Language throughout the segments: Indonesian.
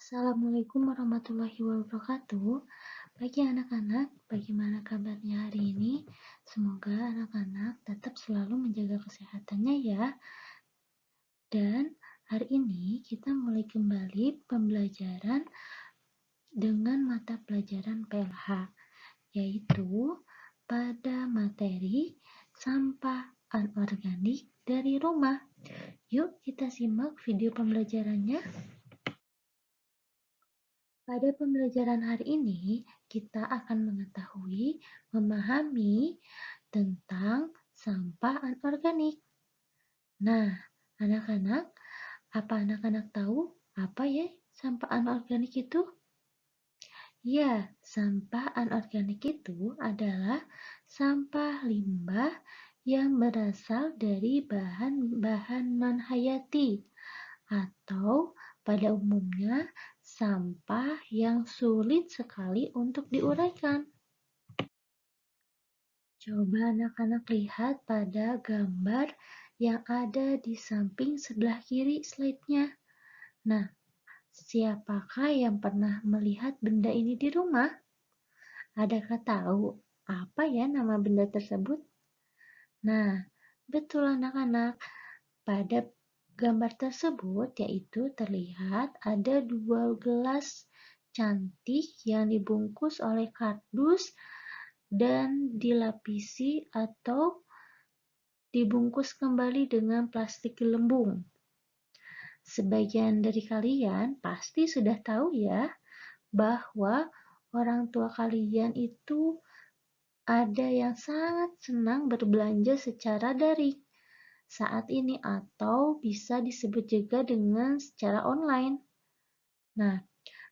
Assalamualaikum warahmatullahi wabarakatuh. Pagi anak-anak, bagaimana kabarnya hari ini? Semoga anak-anak tetap selalu menjaga kesehatannya ya. Dan hari ini kita mulai kembali pembelajaran dengan mata pelajaran PLH, yaitu pada materi sampah anorganik dari rumah. Yuk kita simak video pembelajarannya. Pada pembelajaran hari ini, kita akan mengetahui, memahami tentang sampah anorganik. Nah, anak-anak, apa anak-anak tahu apa ya sampah anorganik itu? Ya, sampah anorganik itu adalah sampah limbah yang berasal dari bahan-bahan non-hayati atau pada umumnya sampah yang sulit sekali untuk diuraikan. Coba anak-anak lihat pada gambar yang ada di samping sebelah kiri slide-nya. Nah, siapakah yang pernah melihat benda ini di rumah? Adakah tahu apa ya nama benda tersebut? Nah, betul anak-anak. Pada gambar tersebut yaitu terlihat ada dua gelas cantik yang dibungkus oleh kardus dan dilapisi atau dibungkus kembali dengan plastik gelembung. Sebagian dari kalian pasti sudah tahu ya bahwa orang tua kalian itu ada yang sangat senang berbelanja secara daring saat ini atau bisa disebut juga dengan secara online. Nah,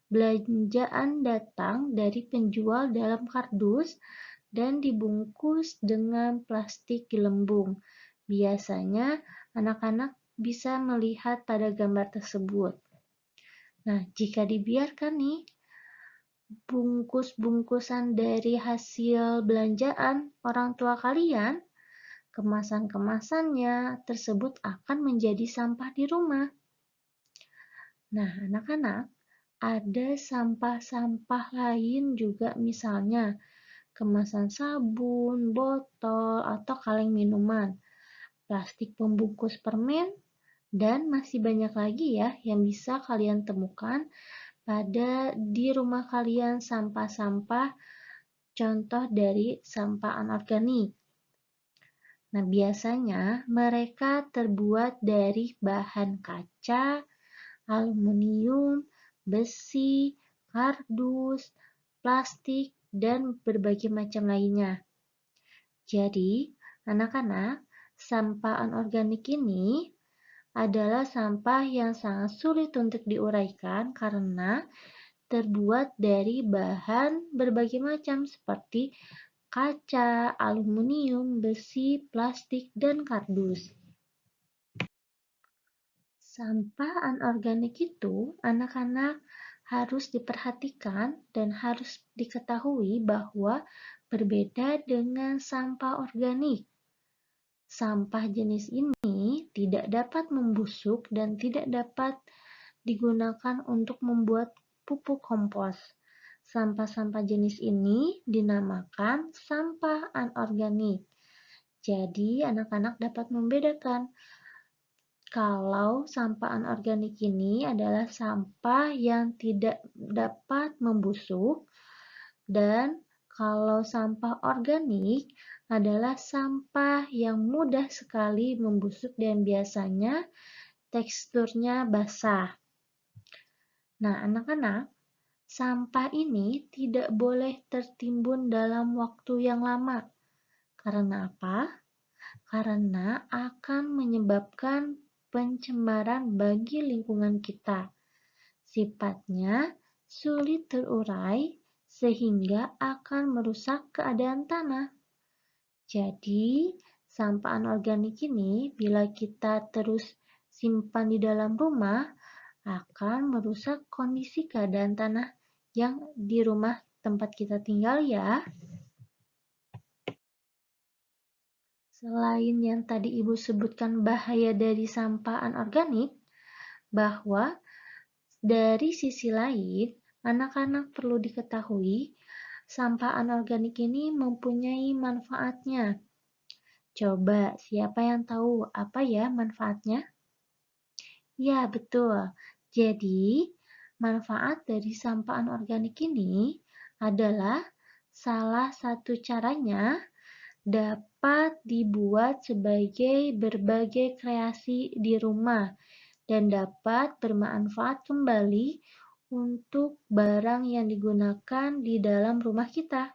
belanjaan datang dari penjual dalam kardus dan dibungkus dengan plastik gelembung. Biasanya anak-anak bisa melihat pada gambar tersebut. Nah, jika dibiarkan nih, bungkus-bungkusan dari hasil belanjaan orang tua kalian, kemasan-kemasannya tersebut akan menjadi sampah di rumah. Nah, anak-anak, ada sampah-sampah lain juga misalnya kemasan sabun, botol, atau kaleng minuman, plastik pembungkus permen, dan masih banyak lagi ya yang bisa kalian temukan pada di rumah kalian sampah-sampah contoh dari sampah anorganik. Nah, biasanya mereka terbuat dari bahan kaca, aluminium, besi, kardus, plastik, dan berbagai macam lainnya. Jadi, anak-anak, sampah anorganik ini adalah sampah yang sangat sulit untuk diuraikan karena terbuat dari bahan berbagai macam seperti kaca, aluminium, besi, plastik, dan kardus. Sampah anorganik itu anak-anak harus diperhatikan dan harus diketahui bahwa berbeda dengan sampah organik. Sampah jenis ini tidak dapat membusuk dan tidak dapat digunakan untuk membuat pupuk kompos. Sampah-sampah jenis ini dinamakan sampah anorganik. Jadi, anak-anak dapat membedakan kalau sampah anorganik ini adalah sampah yang tidak dapat membusuk dan kalau sampah organik adalah sampah yang mudah sekali membusuk dan biasanya teksturnya basah. Nah, anak-anak, sampah ini tidak boleh tertimbun dalam waktu yang lama. Karena apa? Karena akan menyebabkan pencemaran bagi lingkungan kita. Sifatnya sulit terurai sehingga akan merusak keadaan tanah. Jadi, sampah anorganik ini bila kita terus simpan di dalam rumah akan merusak kondisi keadaan tanah yang di rumah tempat kita tinggal ya. Selain yang tadi Ibu sebutkan bahaya dari sampah anorganik, bahwa Dari sisi lain, anak-anak perlu diketahui sampah anorganik ini mempunyai manfaatnya. Coba, siapa yang tahu apa ya manfaatnya? Ya, betul. Jadi, manfaat dari sampah anorganik ini adalah salah satu caranya dapat dibuat sebagai berbagai kreasi di rumah dan dapat bermanfaat kembali untuk barang yang digunakan di dalam rumah kita.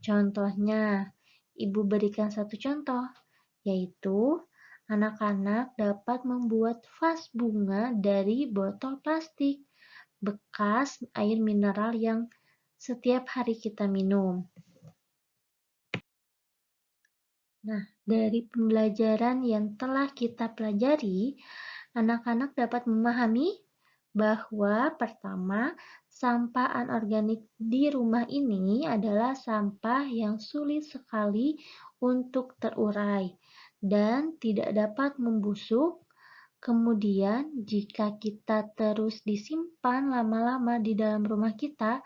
Contohnya, Ibu berikan satu contoh, yaitu anak-anak dapat membuat vas bunga dari botol plastik bekas air mineral yang setiap hari kita minum. Nah, dari pembelajaran yang telah kita pelajari, anak-anak dapat memahami bahwa pertama, sampah anorganik di rumah ini adalah sampah yang sulit sekali untuk terurai dan tidak dapat membusuk. Kemudian, jika kita terus disimpan lama-lama di dalam rumah kita,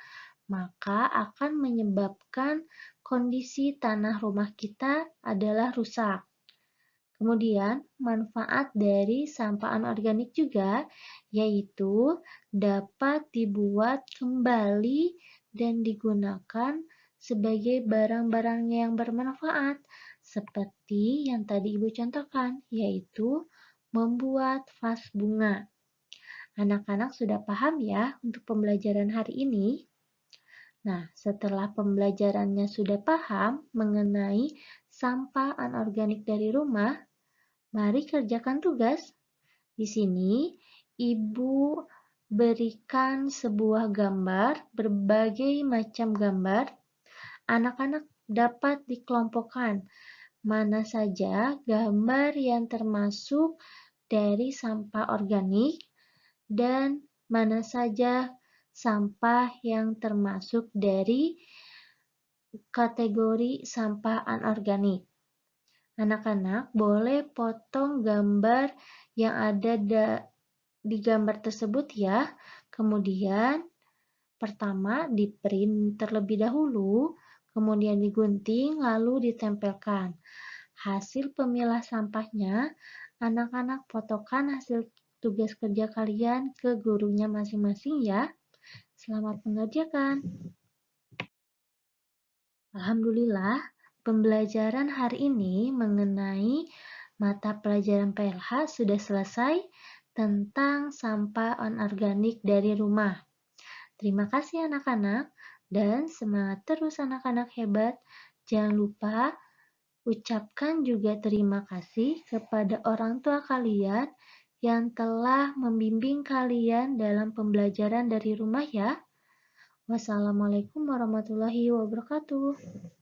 maka akan menyebabkan kondisi tanah rumah kita adalah rusak. Kemudian, manfaat dari sampah anorganik juga, yaitu dapat dibuat kembali dan digunakan sebagai barang-barang yang bermanfaat, seperti yang tadi Ibu contohkan, yaitu membuat vas bunga. Anak-anak sudah paham ya untuk pembelajaran hari ini? Nah, setelah pembelajarannya sudah paham mengenai sampah anorganik dari rumah, mari kerjakan tugas. Di sini, Ibu berikan sebuah gambar, berbagai macam gambar. Anak-anak dapat dikelompokkan mana saja gambar yang termasuk dari sampah organik dan mana saja sampah yang termasuk dari kategori sampah anorganik. Anak-anak boleh potong gambar yang ada di gambar tersebut ya. Kemudian pertama di print terlebih dahulu, kemudian digunting lalu ditempelkan. Hasil pemilah sampahnya, anak-anak fotokan hasil tugas kerja kalian ke gurunya masing-masing ya. Selamat mengerjakan. Alhamdulillah, pembelajaran hari ini mengenai mata pelajaran PLH sudah selesai tentang sampah anorganik dari rumah. Terima kasih anak-anak dan semangat terus anak-anak hebat. Jangan lupa ucapkan juga terima kasih kepada orang tua kalian yang telah membimbing kalian dalam pembelajaran dari rumah ya. Wassalamualaikum warahmatullahi wabarakatuh.